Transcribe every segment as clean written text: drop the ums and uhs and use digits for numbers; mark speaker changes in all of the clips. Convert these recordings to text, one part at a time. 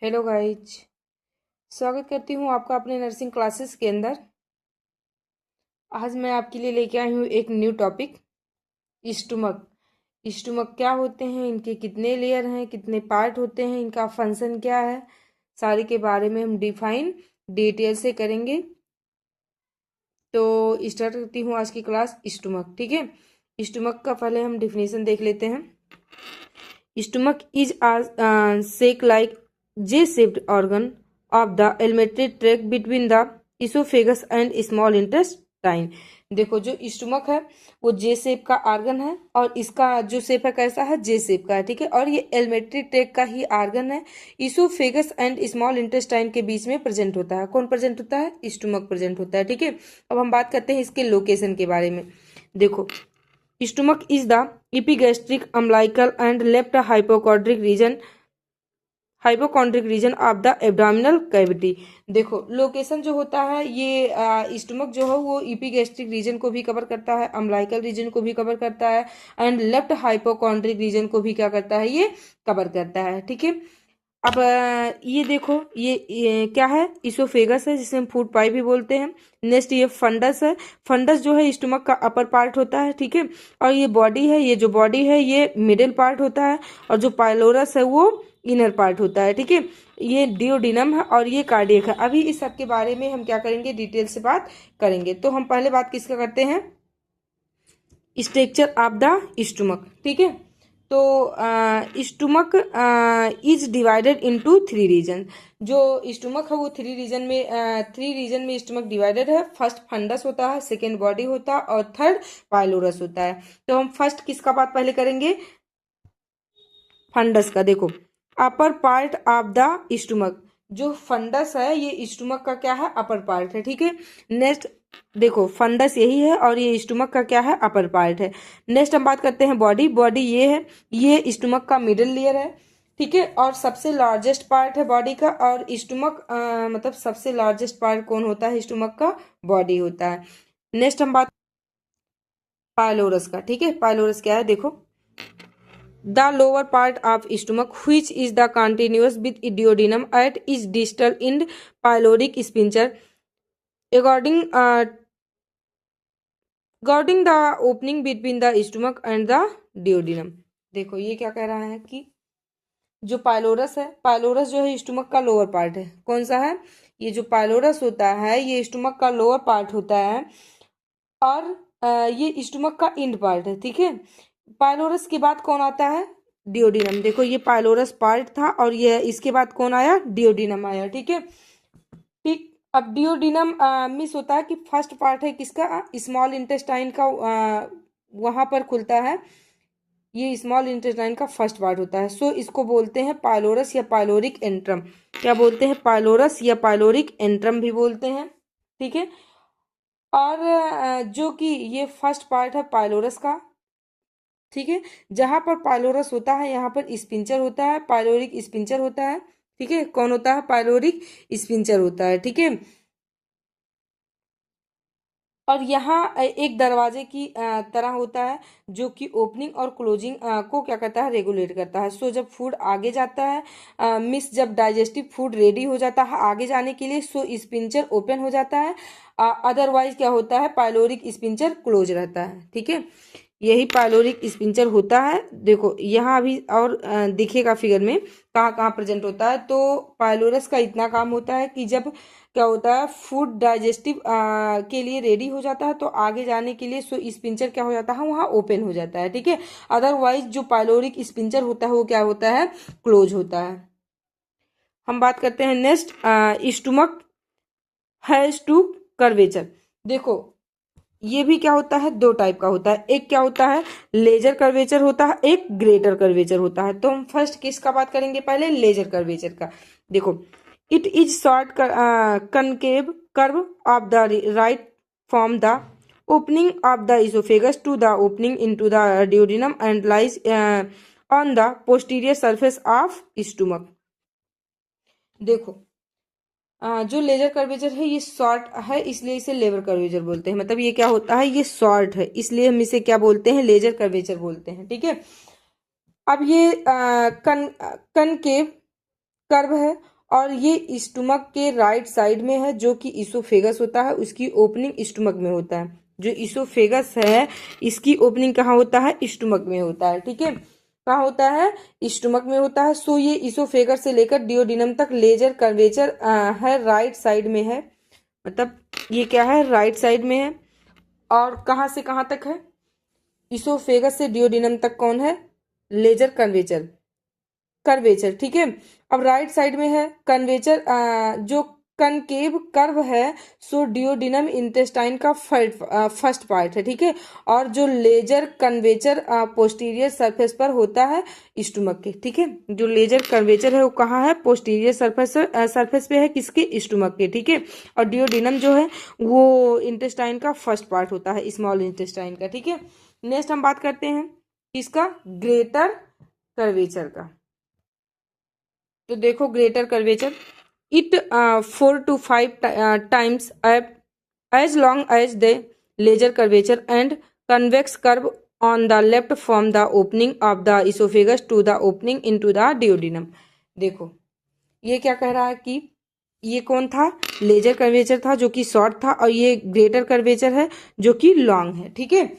Speaker 1: Hello guys. स्वागत करती हूँ आपका अपने नर्सिंग क्लासेस के अंदर। आज मैं आपके लिए लेके आई हूँ एक न्यू टॉपिक, स्टमक। स्टमक क्या होते हैं, इनके कितने लेयर हैं, कितने पार्ट होते हैं, इनका फंक्शन क्या है, सारे के बारे में हम डिफाइन डिटेल से करेंगे। तो स्टार्ट करती हूँ आज की क्लास, स्टमक। ठीक है, स्टमक का पहले हम डिफिनेशन देख लेते हैं। Stomach is a sac-like J-shaped organ of the alimentary tract between the esophagus and small intestine। देखो, जो स्टमक है वो जे शेप का ऑर्गन है और इसका जो शेप है कैसा है, जे शेप का है। ठीक है, और ये एलिमेंट्री ट्रैक्ट का ही ऑर्गन है। इसोफेगस एंड स्मॉल इंटेस्टाइन के बीच में प्रेजेंट होता है। कौन प्रेजेंट होता है? स्टमक प्रेजेंट होता है। ठीक है, अब हम बात करते हैं इसके लोकेशन के बारे में। देखो, Stomach is the epigastric, umbilical and left hypochondric region of the abdominal cavity। देखो, लोकेशन जो होता है ये स्टमक जो है वो इपिगैस्ट्रिक रीजन को भी कवर करता है, अम्बलाइकल रीजन को भी कवर करता है एंड लेफ्ट हाइपोकॉन्ड्रिक रीजन को भी क्या करता है, ये कवर करता है। ठीक है, अब ये देखो, ये क्या है, इसोफेगस है जिसे हम फूड पाइप भी बोलते हैं। नेक्स्ट ये फंडस है। फंडस जो है स्टमक का अपर पार्ट होता है। ठीक है, और ये बॉडी है, ये जो बॉडी है ये मिडिल पार्ट होता है और जो पाइलोरस है वो इनर पार्ट होता है। ठीक है, ये डियोडिनम है और ये कार्डियक है। अभी इस सब के बारे में हम क्या करेंगे, डिटेल से बात करेंगे। तो हम पहले बात किसका करते हैं, स्ट्रक्चर ऑफ द स्टमक। ठीक है, तो stomach is divided into 3 region. जो स्टमक है वो 3 रीजन में स्टमक डिवाइडेड है। फर्स्ट फंडस होता है, सेकेंड बॉडी होता है और थर्ड पाइलोरस होता है। तो हम फर्स्ट किसका बात पहले करेंगे, फंडस का। देखो, upper part of the stomach, जो फंडस है ये स्टमक का क्या है, अपर पार्ट है। ठीक है, नेक्स्ट देखो, फंडस यही है और ये स्टमक का क्या है, अपर पार्ट है। नेक्स्ट हम बात करते हैं बॉडी। बॉडी ये है, ये स्टमक का मिडिल लेयर है। ठीक है, और सबसे लार्जेस्ट पार्ट है बॉडी का। और स्टमक मतलब सबसे लार्जेस्ट पार्ट कौन होता है, स्टमक का बॉडी होता है। नेक्स्ट हम बात पाइलोरस का। ठीक है, पाइलोरस क्या है, देखो, the lower part of stomach which is the continuous with duodenum at its distal end pyloric sphincter according guarding the opening between the stomach and the duodenum। देखो, ये क्या कह रहा है कि जो पाइलोरस है, पाइलोरस जो है स्टमक का लोअर पार्ट है। कौन सा है, ये जो पाइलोरस होता है ये स्टमक का लोअर पार्ट होता है और ये स्टमक का इंड पार्ट है। ठीक है, पाइलोरस के बाद कौन आता है, डियोडिनम। देखो, ये पाइलोरस पार्ट था और ये इसके बाद कौन आया, डियोडिनम आया। ठीक है, ठीक, अब डियोडिनम मिस होता है कि फर्स्ट पार्ट है किसका, स्मॉल इंटेस्टाइन का, वहां पर खुलता है। ये स्मॉल इंटेस्टाइन का फर्स्ट पार्ट होता है। सो इसको बोलते हैं पाइलोरस या पाइलोरिक एंट्रम। क्या बोलते हैं, पाइलोरस या पाइलोरिक एंट्रम भी बोलते हैं। ठीक है, और जो कि ये फर्स्ट पार्ट है पाइलोरस का। ठीक है, जहां पर पाइलोरस होता है यहाँ पर स्पिंचर होता है, पाइलोरिक स्पिंचर होता है। ठीक है, कौन होता है, पाइलोरिक स्पिंचर होता है। ठीक है, और यहाँ एक दरवाजे की तरह होता है जो कि ओपनिंग और क्लोजिंग को क्या करता है, रेगुलेट करता है। सो जब फूड आगे जाता है, मिस जब डाइजेस्टिव फूड रेडी हो जाता है आगे जाने के लिए, सो स्पिंचर ओपन हो जाता है। अदरवाइज क्या होता है, पाइलोरिक स्पिंचर क्लोज रहता है। ठीक है, यही पाइलोरिक स्पिंचर होता है। देखो, यहाँ अभी और दिखेगा फिगर में कहाँ कहाँ प्रेजेंट होता है। तो पाइलोरस का इतना काम होता है कि जब क्या होता है, फूड डाइजेस्टिव के लिए रेडी हो जाता है तो आगे जाने के लिए सो स्पिंचर क्या हो जाता है, वहाँ ओपन हो जाता है। ठीक है, अदरवाइज जो पाइलोरिक स्पिंचर होता है वो क्या होता है, क्लोज होता है। हम बात करते हैं next, stomach has two curvature. देखो, ये भी क्या होता है, 2 टाइप का होता है। एक क्या होता है, लेजर कर्वेचर होता है, एक ग्रेटर कर्वेचर होता है। तो हम फर्स्ट किसका बात करेंगे, पहले लेजर कर्वेचर का। देखो, it is short concave curve of the right from the opening of the oesophagus to the opening into the duodenum and lies on the posterior surface of stomach. देखो, जो laser curvature है ये short है इसलिए इसे लेवर curvature बोलते हैं। मतलब ये क्या होता है, ये शॉर्ट है इसलिए हम इसे क्या बोलते हैं, लेजर कर्वेचर बोलते हैं। ठीक है, अब ये कनकेव कर्व है और ये स्टमक के राइट साइड में है, जो कि इसोफेगस होता है उसकी ओपनिंग स्टमक में होता है। जो इसोफेगस है इसकी ओपनिंग कहाँ होता है? स्टमक में होता है। ठीक है, कहाँ होता है? स्टमक में होता है। सो ये इसोफेगस से लेकर डियोडिनम तक लेजर कर्वेचर है, राइट साइड में है। मतलब ये क्या है? राइट साइड में है। और कहाँ से कहाँ तक है? इसोफेगस से डियोडिनम तक कौन है? Lesser curvature, curvature. ठीक है, अब राइट साइड में है कन्वेचर, जो कनकेव कर्व है सो डियोडिनम इंटेस्टाइन का फर्स्ट पार्ट है। ठीक है, और जो लेजर कन्वेचर पोस्टीरियर सरफेस पर होता है स्टमक के। ठीक है, जो लेजर कन्वेचर है वो कहाँ है? पोस्टीरियर सरफेस पे है, किसके? स्टमक के। ठीक है, और डियोडिनम जो है वो इंटेस्टाइन का फर्स्ट पार्ट होता है, स्मॉल इंटेस्टाइन का। ठीक है, नेक्स्ट हम बात करते हैं किसका? ग्रेटर कर्वेचर का। तो देखो greater curvature, it 4 to 5 times as long as the laser curvature and convex curve on the left from the opening of the esophagus to the opening into the duodenum। देखो ये क्या कह रहा है कि ये कौन था? लेजर कर्वेचर था जो कि शॉर्ट था, और ये ग्रेटर कर्वेचर है जो कि लॉन्ग है। ठीक है,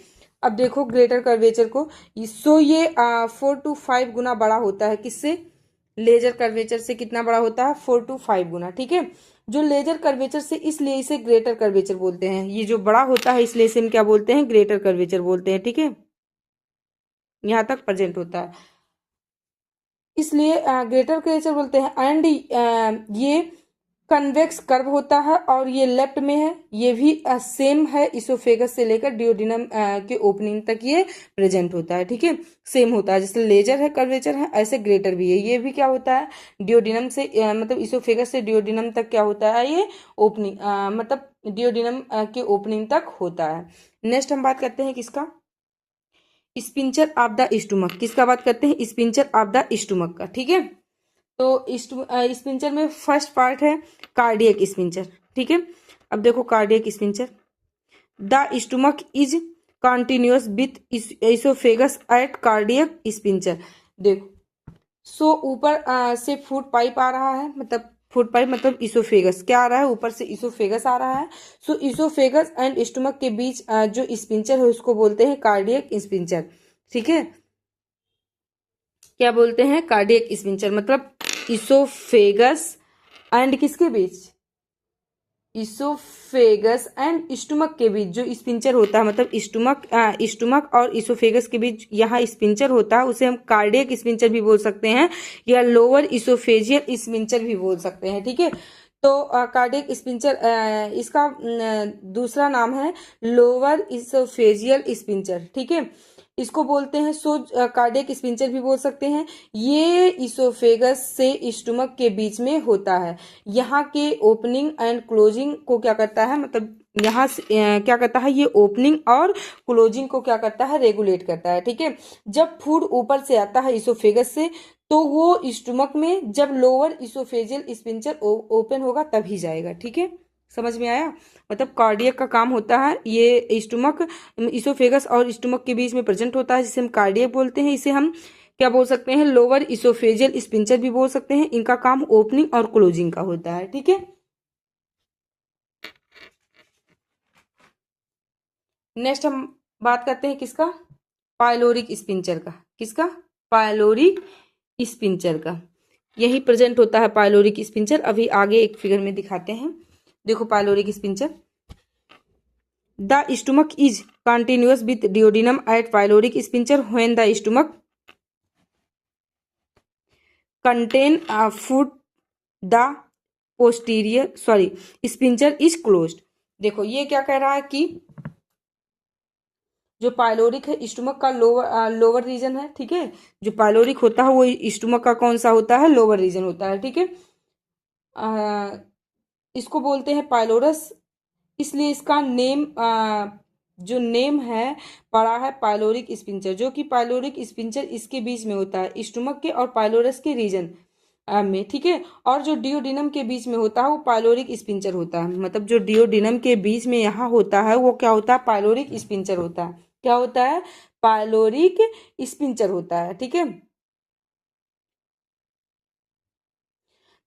Speaker 1: अब देखो ग्रेटर कर्वेचर को, सो ये 4 to 5 गुना बड़ा होता है। किससे? लेजर कर्वेचर से कितना बड़ा होता है? 4 to 5 गुना। ठीक है, जो लेजर कर्वेचर से, इसलिए इसे ग्रेटर कर्वेचर बोलते हैं। ये जो बड़ा होता है इसलिए इसे हम क्या बोलते हैं? ग्रेटर कर्वेचर बोलते हैं। ठीक है, यहां तक प्रेजेंट होता है इसलिए ग्रेटर कर्वेचर बोलते हैं। एंड ये कन्वेक्स कर्व होता है और ये लेफ्ट में है। ये भी सेम है, इसोफेगस से लेकर डियोडिनम के ओपनिंग तक ये प्रेजेंट होता है। ठीक है, सेम होता है, जैसे लेजर है कर्वेचर है ऐसे ग्रेटर भी है। ये भी क्या होता है? डियोडिनम से मतलब इसोफेगस से डियोडिनम तक क्या होता है? ये ओपनिंग मतलब डियोडिनम के ओपनिंग तक होता है। नेक्स्ट हम बात करते हैं किसका? Sphincter of the stomach. किसका बात करते हैं? स्पिंचर ऑफ द स्टमक का। ठीक है, तो स्पिंचर में फर्स्ट पार्ट है कार्डियक स्पिंचर। ठीक है, अब देखो cardiac sphincter, the stomach is continuous with oesophagus at cardiac sphincter. देखो सो ऊपर से फूड पाइप आ रहा है, मतलब फूड पाइप मतलब इसोफेगस क्या आ रहा है? ऊपर से इसोफेगस आ रहा है। सो इसोफेगस एंड स्टमक के बीच जो स्पिंचर है उसको बोलते हैं कार्डियक स्पिंचर। ठीक है, क्या बोलते हैं? Cardiac sphincter. मतलब इसोफेगस एंड किसके बीच? इसोफेगस एंड स्टमक के बीच जो स्पिंचर होता है, मतलब स्टमक और इसोफेगस के बीच यहाँ स्पिंचर होता है, उसे हम कार्डियक स्पिंचर भी बोल सकते हैं या लोअर इसोफेजियल स्पिंचर भी बोल सकते हैं। ठीक है, तो कार्डियक स्पिंचर इसका दूसरा नाम है लोअर इसोफेजियल स्पिंचर। ठीक है, इसको बोलते हैं सो कार्डियक स्पिंचर भी बोल सकते हैं। ये इसोफेगस से स्टमक के बीच में होता है। यहाँ के ओपनिंग एंड क्लोजिंग को क्या करता है? मतलब यहाँ से क्या करता है? ये ओपनिंग और क्लोजिंग को क्या करता है? रेगुलेट करता है। ठीक है, जब फूड ऊपर से आता है इसोफेगस से तो वो स्टमक में जब लोअर इसोफेजियल स्पिंचर ओपन होगा तभी जाएगा। ठीक है, समझ में आया? मतलब कार्डियक का काम होता है, ये स्टमक इसोफेगस और स्टमक के बीच में प्रेजेंट होता है, जिसे हम कार्डियक बोलते हैं। इसे हम क्या बोल सकते हैं? लोअर इसोफेजियल स्पिंचर भी बोल सकते हैं। इनका काम ओपनिंग और क्लोजिंग का होता है। ठीक है, नेक्स्ट हम बात करते हैं किसका? पायलोरिक स्पिंचर का। किसका? पायलोरिक स्पिंचर का। यही प्रेजेंट होता है पायलोरिक स्पिंचर। अभी आगे एक फिगर में दिखाते हैं। देखो pyloric sphincter, the stomach is continuous with duodenum at pyloric sphincter when the stomach contain food the posterior sphincter is closed. देखो ये क्या कह रहा है कि जो पायलोरिक है स्टमक का लोअर रीजन है। ठीक है, जो पायलोरिक होता है वो स्टमक का कौन सा होता है? लोअर रीजन होता है। ठीक है, इसको बोलते हैं पायलोरस, इसलिए इसका नेम जो नेम है पड़ा है पायलोरिक स्पिंचर, जो कि पायलोरिक स्पिंचर इसके बीच में होता है स्टमक के और पायलोरस के रीजन में। ठीक है, और जो डियोडिनम के बीच में होता है वो पायलोरिक स्पिंचर होता है। मतलब जो डियोडिनम के बीच में यहाँ होता है वो क्या होता है? पायलोरिक स्पिंचर होता है। क्या होता है? पायलोरिक स्पिंचर होता है। ठीक है,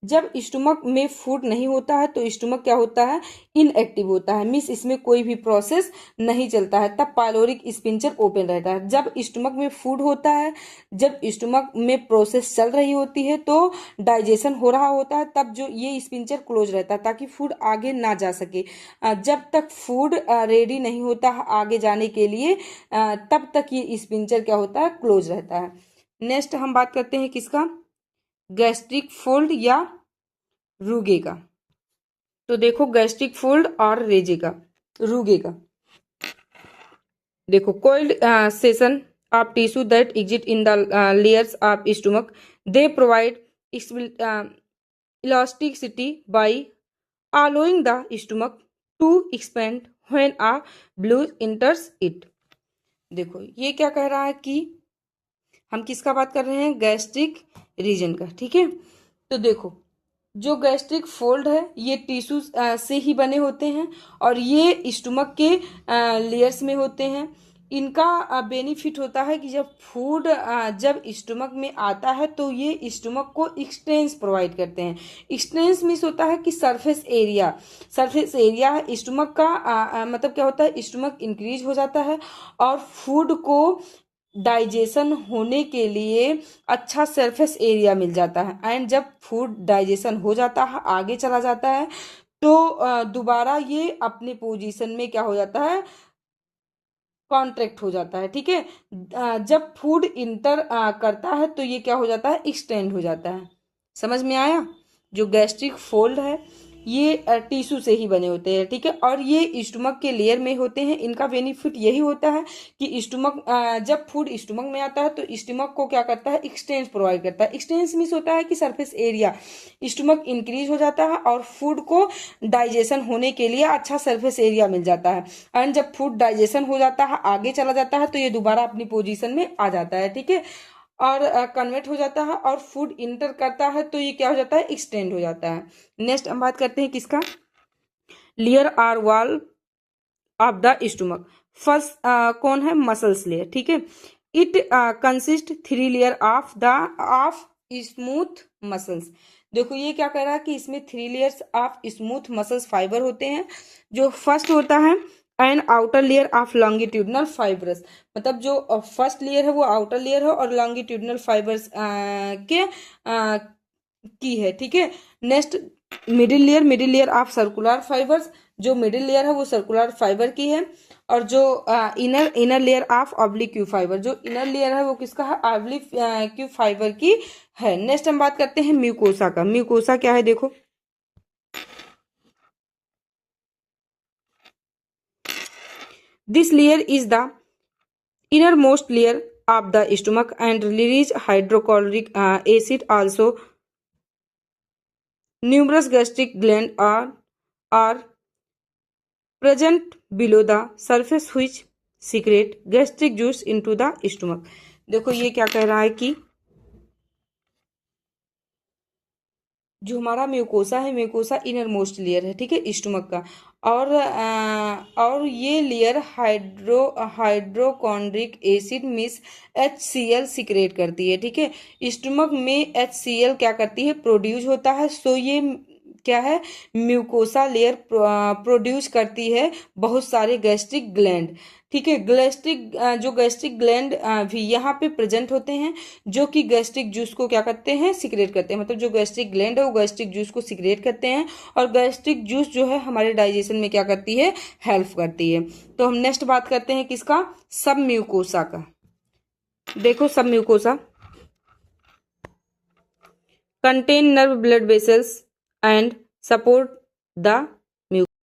Speaker 1: जब स्टमक में फूड नहीं होता है तो स्टमक क्या होता है, इनएक्टिव होता है, मीन्स इसमें कोई भी प्रोसेस नहीं चलता है, तब पाइलोरिक स्पिंचर ओपन रहता है। जब स्टमक में फूड होता है, जब स्टमक में प्रोसेस चल रही होती है तो डाइजेशन हो रहा होता है, तब जो ये स्पिंचर क्लोज रहता है ताकि फूड आगे ना जा सके। जब तक फूड रेडी नहीं होता है आगे जाने के लिए, तब तक ये स्पिंचर क्या होता है, क्लोज रहता है। नेक्स्ट हम बात करते हैं किसका, गैस्ट्रिक फोल्ड या रूगे का। तो देखो गैस्ट्रिक फोल्ड और रेजे का, रूगे का। देखो cold session of tissue that exit in the layers of stomach, they provide elasticity by allowing the stomach to expand when a blood enters it। देखो ये क्या कह रहा है कि हम किसका बात कर रहे हैं, गैस्ट्रिक रीजन का, ठीक है। तो देखो जो गैस्ट्रिक फोल्ड है ये टिश्यू से ही बने होते हैं और ये स्टमक के लेयर्स में होते हैं। इनका बेनिफिट होता है कि जब फूड जब स्टमक में आता है तो ये स्टमक को एक्सटेंस प्रोवाइड करते हैं। एक्सटेंस मीन्स होता है कि सरफेस एरिया, सरफेस एरिया है स्टमक का, मतलब क्या होता है, स्टमक इंक्रीज हो जाता है और फूड को डाइजेशन होने के लिए अच्छा सरफेस एरिया मिल जाता है। एंड जब फूड डाइजेशन हो जाता है आगे चला जाता है तो दोबारा ये अपने पोजीशन में क्या हो जाता है, कॉन्ट्रैक्ट हो जाता है, ठीक है। जब फूड इंटर करता है तो ये क्या हो जाता है, एक्सटेंड हो जाता है। समझ में आया। जो गैस्ट्रिक फोल्ड है ये टिश्यू से ही बने होते हैं, ठीक है, और ये स्टमक के लेयर में होते हैं। इनका बेनिफिट यही होता है कि स्टमक जब फूड स्टमक में आता है तो स्टमक को क्या करता है, एक्सटेंस प्रोवाइड करता है। एक्सटेंस मीन्स होता है कि सरफेस एरिया, स्टमक इंक्रीज हो जाता है और फूड को डाइजेशन होने के लिए अच्छा सरफेस एरिया मिल जाता है। एंड जब फूड डाइजेशन हो जाता है आगे चला जाता है तो ये दोबारा अपनी पोजीशन में आ जाता है, ठीक है, और कन्वर्ट हो जाता है और फूड इंटर करता है तो ये क्या हो जाता है, एक्सटेंड हो जाता है। नेक्स्ट हम बात करते हैं किसका, layer or wall of the stomach. First कौन है, मसल्स लेयर, ठीक है। It consist 3 layer of smooth muscles. देखो ये क्या कह रहा है कि इसमें 3 layers of smooth muscles fibre होते हैं। जो फर्स्ट होता है and outer layer of longitudinal fibres, मतलब जो फर्स्ट लेयर है वो आउटर लेयर है और लॉन्गिट्यूडनल फाइबर्स के की है, ठीक है। Next middle layer of circular fibres, जो मिडिल लेयर है वो सर्कुलर फाइबर की है। और जो inner layer of oblique Q fibre, जो इनर लेयर है वो किसका है, ऑब्लिक क्यू फाइबर की है। नेक्स्ट हम बात करते हैं म्यूकोसा का। म्यूकोसा क्या है, देखो this layer is the innermost layer of the stomach and release hydrochloric acid. Also numerous gastric glands are present below the surface which secrete gastric juice into the stomach। देखो ये क्या कह रहा है कि जो हमारा म्यूकोसा है, म्यूकोसा इनर मोस्ट लेयर है, ठीक है, स्टमक का। और ये लेयर हाइड्रोकॉन्ड्रिक एसिड मिस HCl सिक्रेट करती है, ठीक है। स्टमक में HCl क्या करती है, प्रोड्यूस होता है। सो ये क्या है, म्यूकोसा लेयर प्रोड्यूस करती है बहुत सारे गैस्ट्रिक ग्लैंड, ठीक है। जो गैस्ट्रिक ग्लैंड भी यहाँ पे प्रेजेंट होते हैं जो कि गैस्ट्रिक जूस को क्या करते हैं, सिक्रेट करते हैं। मतलब जो गैस्ट्रिक ग्लैंड है वो गैस्ट्रिक जूस को सिक्रेट करते हैं और गैस्ट्रिक जूस जो है हमारे डाइजेशन में क्या करती है, हेल्प करती है। तो हम नेक्स्ट बात करते हैं किसका, सब म्यूकोसा का। देखो सब mucosa contain nerve blood vessels and support the